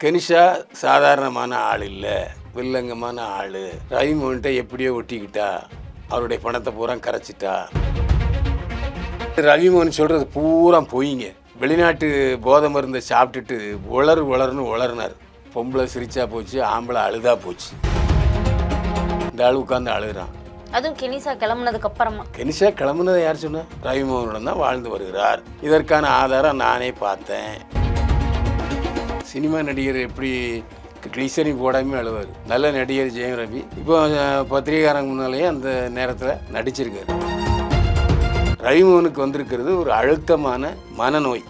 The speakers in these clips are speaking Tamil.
கெனிஷா சாதாரணமான ஆள் இல்லை, வில்லங்கமான ஆள். ரவிமோகன்கிட்ட எப்படியோ ஒட்டிக்கிட்டா, அவருடைய பணத்தை பூரா கரைச்சிட்டா. ரவிமோகன் சொல்கிறது பூரா போயிங்க. வெளிநாட்டு போதை மருந்தை சாப்பிட்டுட்டு உளர்னு உளர்னார். பொம்பளை சிரிச்சா போச்சு, ஆம்பளை அழுதா போச்சு. இந்த ஆள் உட்காந்து அழுகிறான். அதுவும் கெனிஷா கிளம்புனதுக்கு அப்புறமா. கெனிஷா கிளம்புனதை யார் சொன்னா? ரவிமோகனுடன் தான் வாழ்ந்து வருகிறார். இதற்கான ஆதாரம் நானே பார்த்தேன். சினிமா நடிகர் எப்படி கிளிசரின் போடாமல் அழுவார். நல்ல நடிகர் ஜெயம் ரவி இப்போ பத்திரிகைக்காரங்க முன்னாலேயே அந்த நேரத்தில் நடிச்சிருக்காரு. ரவிமோகனுக்கு வந்திருக்கிறது ஒரு அழுத்தமான மனநோய்.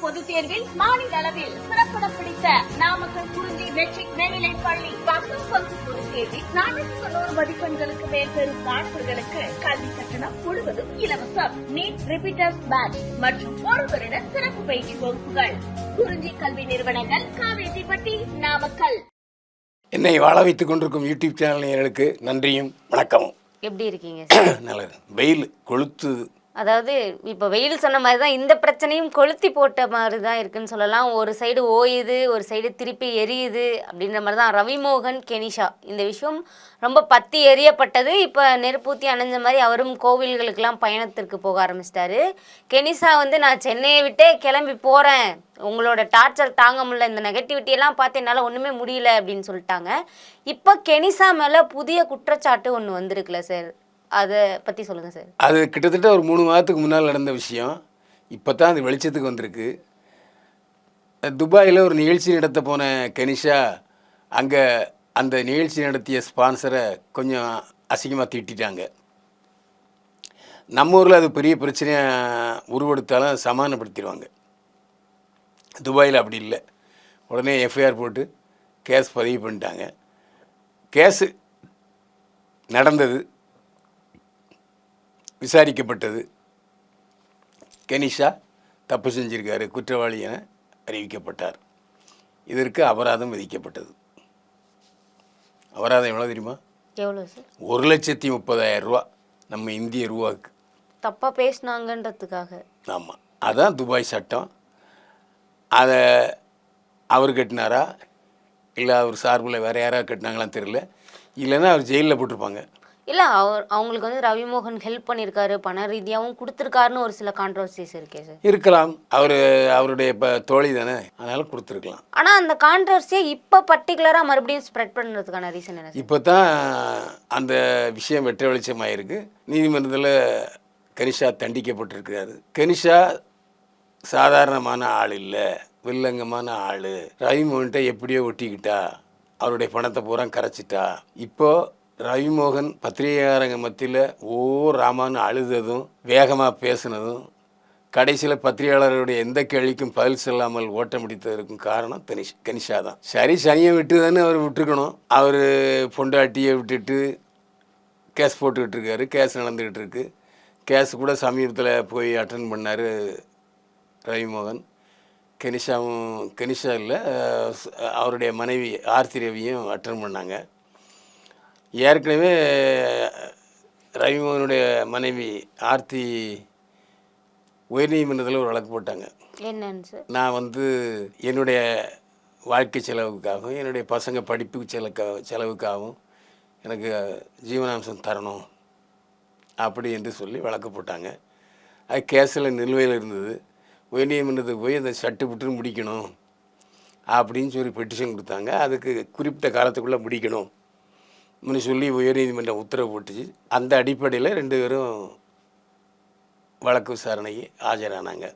பொதுத் தேர்வில் மாநில அளவில் சிறப்பிடம் பிடித்த நாமக்கல் குறிஞ்சி மெட்ரிக் மேல்நிலைப் பள்ளி பொதுத் தேர்வில் 490 மதிப்பெண்களுக்கு மேல் பெறும் மாணவர்களுக்கு கல்வி கட்டணம் முழுவதும் இலவசம். நீட் ரிப்பீட்டர்ஸ் பேட்ச் மற்றும் ஒரு வருட சிறப்பு பயிற்சி வகுப்புகள். குறிஞ்சி கல்வி நிறுவனங்கள், காவேரிப்பட்டி, நாமக்கல். என்னை வாழ வைத்துக் கொண்டிருக்கும் யூடியூப் சேனல் நேயர்களுக்கு நன்றியும் வணக்கமும். எப்படி இருக்கீங்க? நல்லது. வெயில் கொளுத்துது. அதாவது இப்போ வெயில் சொன்ன மாதிரி தான் இந்த பிரச்சனையும் கொளுத்தி போட்ட மாதிரி தான் இருக்குன்னு சொல்லலாம். ஒரு சைடு ஓயுது, ஒரு சைடு திருப்பி எரியுது அப்படின்ற மாதிரி தான் ரவிமோகன், கெனிஷா இந்த விஷயம் ரொம்ப பற்றி எரியப்பட்டது. இப்போ நெருப்பூத்தி அணைஞ்ச மாதிரி அவரும் கோவில்களுக்கெல்லாம் பயணத்திற்கு போக ஆரம்பிச்சிட்டாரு. கெனிஷா நான் சென்னையை விட்டே கிளம்பி போகிறேன், உங்களோட டார்ச்சர் தாங்க முடியல, இந்த நெகட்டிவிட்டியெல்லாம் பார்த்து என்னால் ஒன்றுமே முடியல அப்படின்னு சொல்லிட்டாங்க. இப்போ கெனிஷா மேலே புதிய குற்றச்சாட்டு ஒன்று வந்திருக்குல்ல சார், அதை பற்றி சொல்லுங்கள் சார். அது கிட்டத்தட்ட ஒரு 3 மாதத்துக்கு முன்னால் நடந்த விஷயம். இப்போ தான் அது வெளிச்சத்துக்கு வந்திருக்கு. துபாயில் ஒரு நிகழ்ச்சி நடத்த போன கெனிஷா அங்கே அந்த நிகழ்ச்சி நடத்திய ஸ்பான்சரை கொஞ்சம் அசிங்கமாக திட்டாங்க. நம்ம ஊரில் அது பெரிய பிரச்சனையாக உருவெடுத்தாலும் சமாதானப்படுத்திடுவாங்க. துபாயில் அப்படி இல்லை. உடனே எஃப்ஐஆர் போட்டு கேஸ் பதிவு பண்ணிட்டாங்க. கேஸு நடந்தது, விசாரிக்கப்பட்டது. கெனிஷா தப்பு செஞ்சிருக்காரு, குற்றவாளி என அறிவிக்கப்பட்டார். இதற்கு அபராதம் விதிக்கப்பட்டது. அபராதம் எவ்வளோ தெரியுமா? எவ்வளோ சார்? 1,30,000 ரூபா, நம்ம இந்திய ரூபாவுக்கு. தப்பாக பேசினாங்கன்றதுக்காக. ஆமாம், அதுதான் துபாய் சட்டம். அதை அவர் கட்டினாரா இல்லை அவர் சார்பில் வேறு யாராவது கட்டினாங்களான்னு தெரியல. இல்லைன்னா அவர் ஜெயிலில் போட்டிருப்பாங்க. இல்லை, அவங்களுக்கு ரவிமோகன் ஹெல்ப் பண்ணியிருக்காரு, பண ரீதியாகவும் கொடுத்துருக்காருன்னு ஒரு சில கான்ட்ரவர்சிஸ் இருக்கே சார். இருக்கலாம், அவருடைய இப்போ தோழி தானே, அதனால கொடுத்துருக்கலாம். ஆனால் அந்த கான்ட்ரவர்சியை இப்போ பர்டிகுலராக மறுபடியும் ஸ்ப்ரெட் பண்ணுறதுக்கான ரீசன் என்ன? இப்போ தான் அந்த விஷயம் வெட்ட வெளிச்சமாயிருக்கு. நீதிமன்றத்தில் கெனிஷா தண்டிக்கப்பட்டிருக்கிறாரு. கெனிஷா சாதாரணமான ஆள் இல்லை, வில்லங்கமான ஆள். ரவிமோகன்கிட்ட எப்படியோ ஒட்டிக்கிட்டா, அவருடைய பணத்தை பூரா கரைச்சிட்டா. இப்போது ரவிமோகன் பத்திரிகையாளங்க மத்தியில் ராமான்னு அழுததும் வேகமாக பேசுனதும் கடைசியில் பத்திரிகையாளருடைய எந்த கேள்விக்கும் பதில் சொல்லாமல் ஓட்ட முடித்ததற்கும் காரணம் கெனிஷா தான். சரி, சனியை விட்டுதானே அவர் விட்டுருக்கணும். அவர் பொண்டாட்டியை விட்டுட்டு கேஸ் போட்டுக்கிட்டு இருக்காரு. கேஸ் நடந்துக்கிட்டு இருக்கு. கேஸ் கூட சமீபத்தில் போய் அட்டன் பண்ணார் ரவிமோகன். கெனிஷா இல்லை, அவருடைய மனைவி ஆர்த்தி ரவியும் அட்டன் பண்ணாங்க. ஏற்கனவே ரவிமோகனுடைய மனைவி ஆர்த்தி உயர்நீதிமன்றத்தில் ஒரு வழக்கு போட்டாங்க. என்னன்னு சார்? நான் என்னுடைய வாழ்க்கை செலவுக்காகவும் என்னுடைய பசங்க படிப்பு செலவுக்காகவும் எனக்கு ஜீவனாம்சம் தரணும் அப்படி என்று சொல்லி வழக்கு போட்டாங்க. அது கேஸில் நிலுவையில் இருந்தது. உயர்நீதிமன்றத்துக்கு போய் அந்த சட்டுப்புட்டுன்னு முடிக்கணும் அப்படின்னு சொல்லி பெட்டிஷன் கொடுத்தாங்க. அதுக்கு குறிப்பிட்ட காலத்துக்குள்ளே முடிக்கணும் சொல்லி உயர்நீதிமன்றம் உத்தரவு போட்டுச்சு. அந்த அடிப்படையில் 2 பேரும் வழக்கு விசாரணைக்கு ஆஜரானாங்க.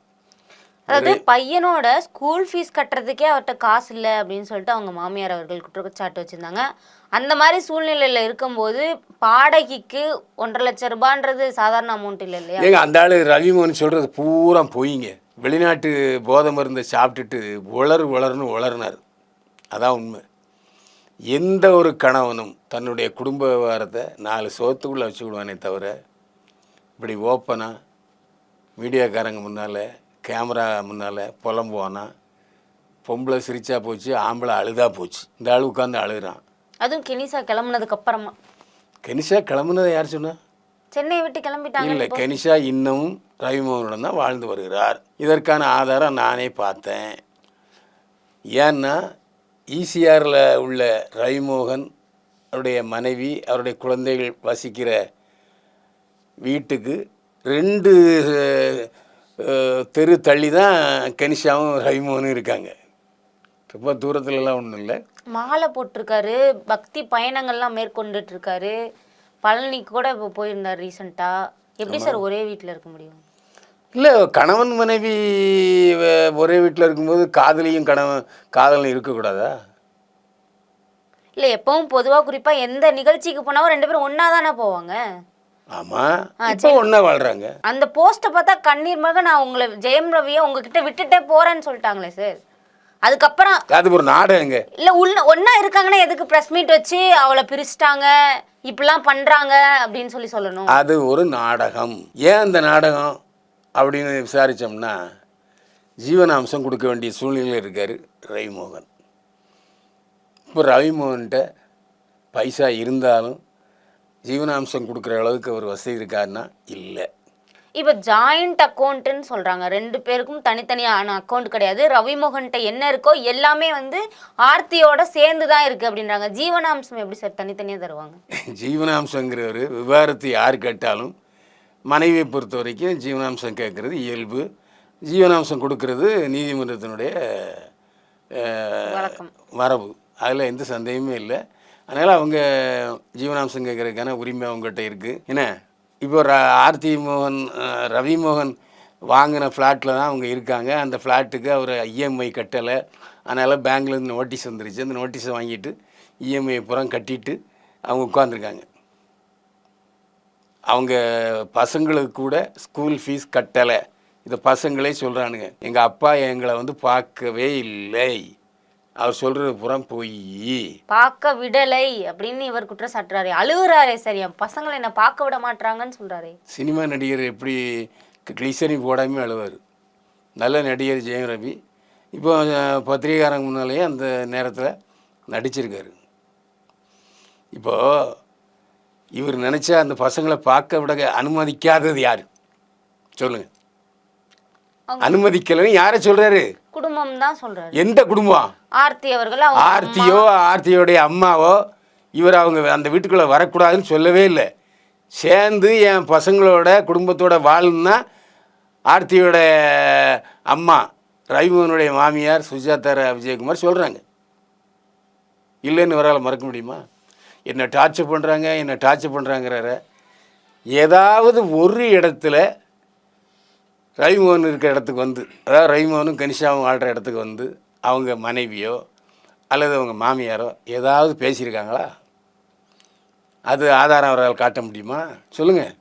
அதாவது பையனோட ஸ்கூல் ஃபீஸ் கட்டுறதுக்கே அவர்கிட்ட காசு இல்லை அப்படின்னு சொல்லிட்டு அவங்க மாமியார் அவர்கள் குற்றச்சாட்டு வச்சுருந்தாங்க. அந்த மாதிரி சூழ்நிலையில் இருக்கும்போது பாடகிக்கு 1.5 லட்சம் ரூபான்றது சாதாரண அமௌண்ட் இல்லை இல்லையா? ஏங்க, அந்த ஆள் ரவிமோகன் சொல்கிறது பூரா போயிங்க. வெளிநாட்டு போதை மருந்தை சாப்பிட்டுட்டு உளர்னு உளர்னார். அதான் உண்மை. எந்த ஒரு கணவனும் தன்னுடைய குடும்ப விவகாரத்தை 4 சோத்துக்குள்ளே வச்சுக்கிடுவானே தவிர, இப்படி ஓப்பனாக மீடியாக்காரங்க முன்னால், கேமரா முன்னால் புலம்புவானா? பொம்பளை சிரிச்சா போச்சு, ஆம்பளை அழுதா போச்சு. இந்த ஆள் உட்காந்து அழுகிறான். அதுவும் கெனிஷா கிளம்புனதுக்கு அப்புறமா. கெனிஷா கிளம்புனதை யார் சொன்னா? சென்னையை விட்டு கிளம்பிட்டாங்க. இல்லை, கனிஷா இன்னமும் ரவிமோகனுடன் தான் வாழ்ந்து வருகிறார். இதற்கான ஆதாரம் நானே பார்த்தேன். ஏன்னா ஈசிஆரில் உள்ள ரவிமோகன் அவருடைய மனைவி அவருடைய குழந்தைகள் வசிக்கிற வீட்டுக்கு 2 தெரு தள்ளி தான் கனிஷாவும் ரவிமோகனும் இருக்காங்க. ரொம்ப தூரத்துலலாம் ஒன்றும் இல்லை. மாலை போட்டிருக்காரு, பக்தி பயணங்கள்லாம் மேற்கொண்டுட்டு இருக்காரு. பழனிக்கு கூட இப்போ போயிருந்தார் ரீசெண்டாக. எப்படி சார் ஒரே வீட்டில் இருக்க முடியும்? இல்லை, கணவன் மனைவி ஒரே வீட்டில் இருக்கும்போது காதலும் இருக்கக்கூடாதா? இல்லை, எப்பவும் பொதுவாக குறிப்பாக எந்த நிகழ்ச்சிக்கு போனாலும் 2 பேரும் ஒன்றா தானே போவாங்க. ஆமாம், இப்போ ஒன்றா வாழ்கிறாங்க. அந்த போஸ்ட்டை பார்த்தா கண்ணீர் மக நான் உங்களை ஜெயம் ரவியை உங்ககிட்ட விட்டுட்டே போகிறேன்னு சொல்லிட்டாங்களே சார். அதுக்கப்புறம் அது ஒரு நாடகங்க. இல்லை, ஒன்றா இருக்காங்கன்னா எதுக்கு ப்ரெஸ் மீட் வச்சு அவளை பிரிச்சிட்டாங்க இப்படிலாம் பண்ணுறாங்க அப்படின்னு சொல்லணும்? அது ஒரு நாடகம். ஏன் அந்த நாடகம் அப்படின்னு விசாரித்தோம்னா, ஜீவனாம்சம் கொடுக்க வேண்டிய சூழ்நிலையில் இருக்கார் ரவிமோகன். இப்போ ரவிமோகன்கிட்ட பைசா இருந்தாலும் ஜீவனாம்சம் கொடுக்குற அளவுக்கு அவர் வசதி இருக்காருன்னா இல்லை. இப்போ ஜாயிண்ட் அக்கௌண்ட்டுன்னு சொல்கிறாங்க. 2 பேருக்கும் தனித்தனியான அக்கௌண்ட் கிடையாது. ரவிமோகன்கிட்ட என்ன இருக்கோ எல்லாமே வந்து ஆர்த்தியோட சேர்ந்து தான் இருக்குது அப்படின்றாங்க. ஜீவனாம்சம் எப்படி சார் தனித்தனியாக தருவாங்க? ஜீவனாம்சங்கிறவர் விவாகரத்து யார் கேட்டாலும் மனைவியை பொறுத்த வரைக்கும் ஜீவனாம்சம் கேட்குறது இயல்பு. ஜீவனாம்சம் கொடுக்கறது நீதிமன்றத்தினுடைய மரபு. அதில் எந்த சந்தேகமே இல்லை. அதனால் அவங்க ஜீவனாம்சம் கேட்குறதுக்கான உரிமை அவங்ககிட்ட இருக்குது. என்ன, இப்போ ரவிமோகன் வாங்கின ஃப்ளாட்டில் தான் அவங்க இருக்காங்க. அந்த ஃப்ளாட்டுக்கு அவர் இஎம்ஐ கட்டலை. அதனால் பேங்க்லேருந்து நோட்டீஸ் வந்துருச்சு. அந்த நோட்டீஸை வாங்கிட்டு இஎம்ஐ புறம் கட்டிட்டு அவங்க உட்காந்துருக்காங்க. அவங்க பசங்களுக்கு கூட ஸ்கூல் ஃபீஸ் கட்டலை. இதை பசங்களே சொல்கிறானுங்க, எங்கள் அப்பா எங்களை வந்து பார்க்கவே இல்லை, அவர் சொல்கிறது புறம் போய் பார்க்க விடலை அப்படின்னு இவர் குற்றம் சாட்டுறாரு. அழுகுறாரே சார், என் பசங்களை என்ன பார்க்க விட மாட்டாங்கன்னு சொல்கிறாரு. சினிமா நடிகர் எப்படி கிளிசரின் போடாமல் அழுவார். நல்ல நடிகர் ஜெயம் ரவி இப்போ பத்திரிகைக்காரங்க முன்னாலேயே அந்த நேரத்தில் நடிச்சிருக்காரு. இப்போது இவர் நினச்சா அந்த பசங்களை பார்க்க விட அனுமதிக்காதது யார் சொல்லுங்கள்? அனுமதிக்கலன்னு யாரை சொல்கிறாரு? குடும்பம் தான் சொல்கிறாரு. எந்த குடும்பம்? ஆர்த்தி அவர்கள். ஆர்த்தியோடைய அம்மாவோ அவங்க அந்த வீட்டுக்குள்ளே வரக்கூடாதுன்னு சொல்லவே இல்லை. சேர்ந்து என் பசங்களோட குடும்பத்தோட வாழணும்னா ஆர்த்தியோட அம்மா ரவிமோகனுடைய மாமியார் சுஜாதா விஜயகுமார் சொல்கிறாங்க. இல்லைன்னு இவரால் மறக்க முடியுமா? என்னை டார்ச்சர் பண்ணுறாங்கிறார. ஏதாவது ஒரு இடத்துல ரவிமோகன் இருக்கிற இடத்துக்கு வந்து, அதாவது ரவிமோகனும் கனிஷாவும் வாழ்கிற இடத்துக்கு வந்து அவங்க மனைவியோ அல்லது அவங்க மாமியாரோ ஏதாவது பேசியிருக்காங்களா? அது ஆதாரம் அவரால் காட்ட முடியுமா? சொல்லுங்கள்.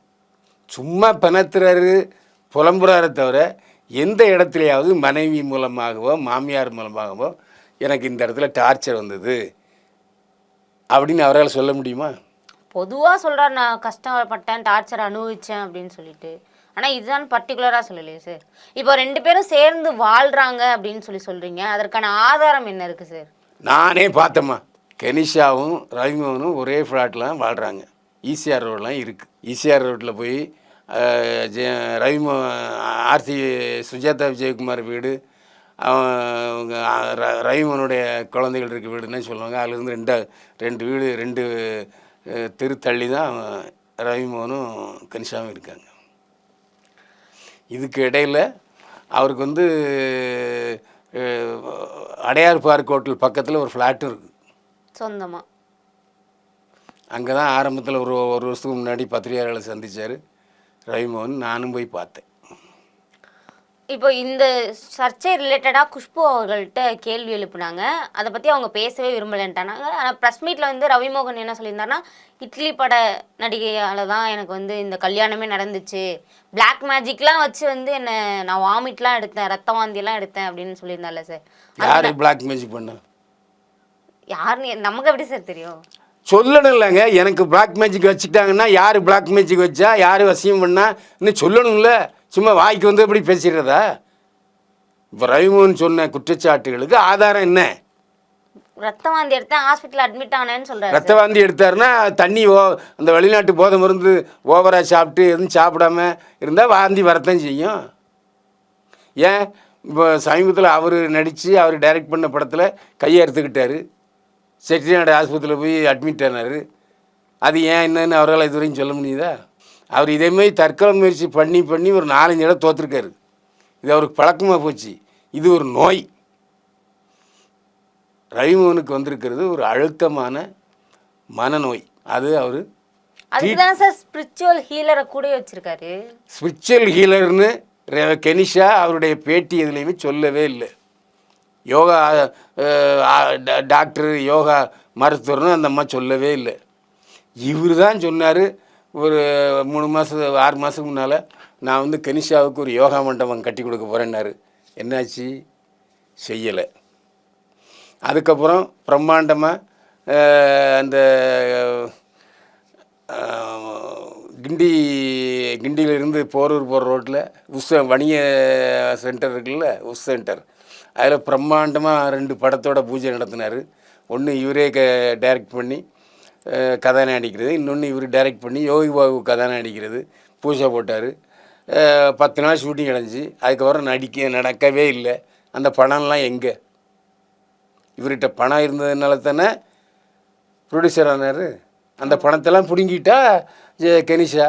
சும்மா பிணத்துறாரு புலம்புறாரை தவிர எந்த இடத்துலையாவது மனைவி மூலமாகவோ மாமியார் மூலமாகவோ எனக்கு இந்த இடத்துல டார்ச்சர் வந்தது அப்படின்னு அவரால் சொல்ல முடியுமா? பொதுவாக சொல்கிறார், நான் கஷ்டப்பட்டேன், டார்ச்சர் அனுபவித்தேன் அப்படின்னு சொல்லிட்டு. ஆனால் இதுதான் பர்டிகுலராக சொல்லலையே சார். இப்போ 2 பேரும் சேர்ந்து வாழ்கிறாங்க அப்படின்னு சொல்கிறீங்க. அதற்கான ஆதாரம் என்ன இருக்குது சார்? நானே பார்த்தேம்மா. கனிஷாவும் ரவிமோகனும் ஒரே ஃப்ளாட்டில் தான் வாழ்கிறாங்க. ஈசிஆர் ரோடெலாம் இருக்குது. ஈசிஆர் ரோட்டில் போய் ஆர்த்தி சுஜாதா விஜயகுமார் வீடு, அவங்க ரவிமோகனுடைய குழந்தைகள் இருக்க வீடுன்னு சொல்லுவாங்க. அதுலேருந்து 2 தெரு தள்ளி தான் ரவிமோகனும் கனிஷாவும் இருக்காங்க. இதுக்கு இடையில் அவருக்கு வந்து அடையார் பார்க் ஹோட்டல் பக்கத்தில் ஒரு ஃப்ளாட்டும் இருக்குது சொந்தமாக. அங்கே தான் ஆரம்பத்தில் ஒரு வருஷத்துக்கு முன்னாடி பத்திரிகையாளர்களை சந்தித்தார் ரவிமோகன். நானும் போய் பார்த்தேன். இப்போ இந்த சர்ச்சை ரிலேட்டடாக குஷ்பு அவர்கள்ட்ட கேள்வி எழுப்புனாங்க. அதை பற்றி அவங்க பேசவே விரும்பலைன்ட்டானாங்க. ஆனால் ப்ரெஸ் மீட்டில் வந்து ரவிமோகன் என்ன சொல்லியிருந்தாருன்னா, இட்லி பட நடிகையால் தான் எனக்கு வந்து இந்த கல்யாணமே நடந்துச்சு, பிளாக் மேஜிக்லாம் வச்சு வந்து என்னை நான் வாமிட்லாம் எடுத்தேன், ரத்த வாந்தியெல்லாம் எடுத்தேன் அப்படின்னு சொல்லியிருந்தால சார். யார் பிளாக் மேஜிக் பண்ண? யாருன்னு நமக்கு எப்படி சார் தெரியும்? சொல்லணும் இல்லைங்க. எனக்கு பிளாக் மேஜிக் வச்சுக்கிட்டாங்கன்னா யார் பிளாக் மேஜிக் வச்சா, யார் வசியம் பண்ணா இன்னும் சொல்லணும்ல. சும்மா வாய்க்கு வந்து எப்படி பேசிடுறதா? இப்போ ரவிமோகன் சொன்ன குற்றச்சாட்டுகளுக்கு ஆதாரம் என்ன? ரத்த வாந்தி எடுத்தேன், ஹாஸ்பிட்டல் அட்மிட் ஆனேன்னு சொல்றாரு. ரத்த வாந்தி எடுத்தாருன்னா தண்ணி அந்த வெளிநாட்டு போதை மருந்து ஓவராக சாப்பிட்டு எதுவும் சாப்பிடாம இருந்தால் வாந்தி வரத்தான் செய்யும். ஏன் இப்போ சமீபத்தில் அவர் நடித்து அவர் டைரக்ட் பண்ண படத்தில் கையை அறுத்துக்கிட்டார், செட்டிநாடு ஆஸ்பத்திரியில் போய் அட்மிட் ஆனார். அது ஏன் என்னன்னு அவரால் இதுவரைக்கும் சொல்ல முடியுதா? அவர் இதேமாதிரி தற்கொலை முயற்சி பண்ணி பண்ணி ஒரு 4-5 இடம் தோற்றுருக்காரு. இது அவருக்கு பழக்கமாக போச்சு. இது ஒரு நோய். ரவிமோகனுக்கு வந்திருக்கிறது ஒரு அழுத்தமான மனநோய். அது அவர் அதுக்குதான் சார் ஸ்பிரிச்சுவல் ஹீலரை கூட வச்சிருக்காரு. ஸ்பிரிச்சுவல் ஹீலர்னு கெனிஷா அவருடைய பேட்டி எதுலேயுமே சொல்லவே இல்லை. யோகா டாக்டர், யோகா மருத்துவர்னு அந்த அம்மா சொல்லவே இல்லை. இவர் தான் சொன்னார் ஒரு 3 மாதம் 6 மாதத்துக்கு முன்னால், நான் வந்து கெனிஷாவுக்கு ஒரு யோகா மண்டபம் கட்டி கொடுக்க போகிறேன்னாரு. என்னாச்சு? செய்யலை. அதுக்கப்புறம் பிரம்மாண்டமாக அந்த கிண்டியிலிருந்து போரூர் போகிற ரோட்டில் வணிக சென்டர் இருக்குல்ல, சென்டர், அதில் பிரம்மாண்டமாக 2 படத்தோட பூஜை நடத்தினார். ஒன்று இவரே டைரக்ட் பண்ணி கதானை அடிக்கிறது, இன்னொன்று இவர் டைரக்ட் பண்ணி யோகி பாபு கதானை அடிக்கிறது. பூஜை போட்டார். 10 நாள் ஷூட்டிங் நடந்துச்சு. அதுக்கப்புறம் நடக்கவே இல்லை. அந்த பணம்லாம் எங்கே? இவர்கிட்ட பணம் இருந்ததுனால தானே ப்ரொடியூசர் ஆனார். அந்த பணத்தெல்லாம் பிடுங்கிட்டா கெனிஷா.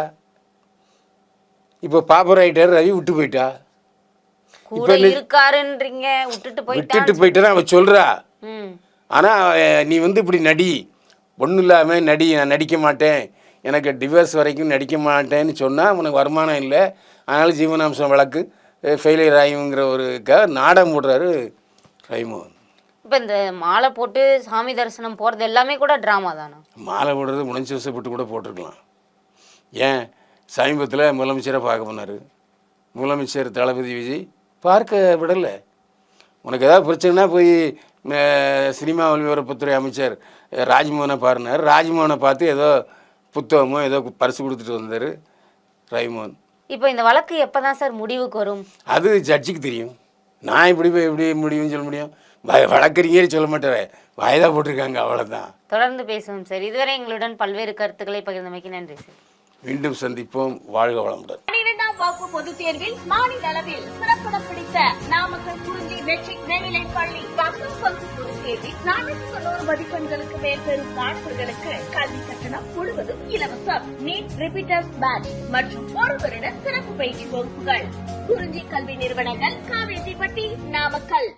இப்போ பாப்பர் ஆகிட்டார். ரவி விட்டு போயிட்டா. கூட இருக்காருன்றீங்க, விட்டுட்டு போயிட்டா அவள் சொல்கிறா. ஆனால் நீ வந்து இப்படி நடி, ஒன்றும் இல்லாமல் நடி, நான் நடிக்க மாட்டேன், எனக்கு டிவோர்ஸ் வரைக்கும் நடிக்க மாட்டேன்னு சொன்னால் உனக்கு வருமானம் இல்லை, அதனால் ஜீவனாம்சம் வழக்கு ஃபெயிலியர் ஆகிங்கிற ஒரு நாடகம் போடுறாரு ரவிமோகன். இப்போ இந்த மாலை போட்டு சாமி தரிசனம் போகிறது எல்லாமே கூட ட்ராமா தானே? மாலை போடுறது உணர்ச்சி வசப்பட்டு கூட போட்டிருக்கலாம். ஏன் சமீபத்தில் முதலமைச்சரை பார்க்க போனார். முதலமைச்சர் தளபதி விஜய் பார்க்க விடலை. உனக்கு ஏதாவது பிரச்சனைனா போய் சினிமா ஒளிபரப்புத்துறை அமைச்சர் ராஜ்மோகனை பாருனார். ராஜ்மோகனை பார்த்து ஏதோ புத்தகமோ ஏதோ பரிசு கொடுத்துட்டு வந்தார் ரவிமோகன். இப்போ இந்த வழக்கு எப்போ தான் சார் முடிவுக்கு வரும்? அது ஜட்ஜுக்கு தெரியும். நான் இப்படி போய் எப்படி முடியும்னு சொல்ல முடியும்? வழக்கறிஞரே சொல்ல மாட்டார், வாய்தா போட்டிருக்காங்க, அவ்வளோதான். தொடர்ந்து பேசுவோம் சார். இதுவரை எங்களுடன் பல்வேறு கருத்துக்களை பகிர்ந்தமைக்கு நன்றி சார். மீண்டும் சந்திப்போம். வாழ்க வளமுடன். 12ஆம் வகுப்பு பொதுத் தேர்வில் மாநில அளவில் சிறப்பிடம் பிடித்த நாமக்கல் குறிஞ்சி மெட்ரிக் மேல்நிலைப் பள்ளி 10th வகுப்பு பொதுத் தேர்வில் 490 மதிப்பெண்களுக்கு மேல் பெறும் மாணவர்களுக்கு கல்வி கட்டணம் முழுவதும் இலவசம். நீட் ரிப்பீட்டர்ஸ் பேட்ச் மற்றும் 1 வருட சிறப்பு பயிற்சி வகுப்புகள். குறிஞ்சி கல்வி நிறுவனங்கள், காவேரிப்பட்டி, நாமக்கல்.